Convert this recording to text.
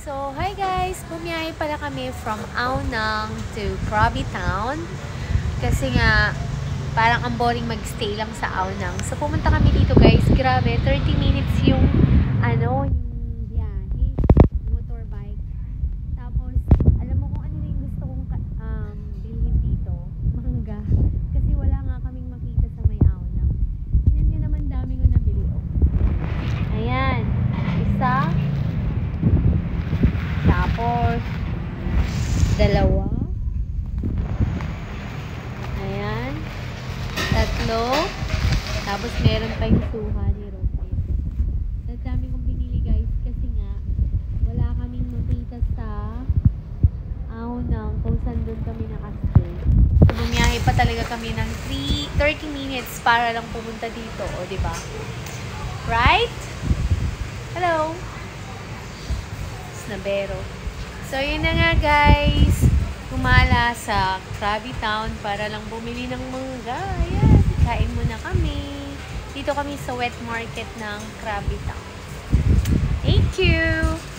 So, hi guys! Bumiyahe pala kami from Aonang to Krabi Town. Kasi nga, parang ang boring magstay lang sa Aonang. So, pumunta kami dito guys. Grabe, 30 minutes yung, yung biyahe. Motorbike. Tapos, alam mo kung ano yung gusto kong bilhin dito? Mangga. Kasi wala nga kaming makita sa may Aonang. Tingnan nyo naman dami ko nabili. Oh. Ayan. Isa. Tapos, dalawa. Ayan. Tatlo. Tapos, meron pa yung suha ni Robin. Ang dami kong binili guys kasi nga, wala kaming makita sa Aonang kung saan doon kami nakastay. So, bumiyahe pa talaga kami ng 30 minutes para lang pumunta dito. O, diba? Right? Hello? Nabero. So, yun na nga guys. Kumala sa Krabi Town para lang bumili ng mangga. Ayan. Kain muna kami. Dito kami sa wet market ng Krabi Town. Thank you!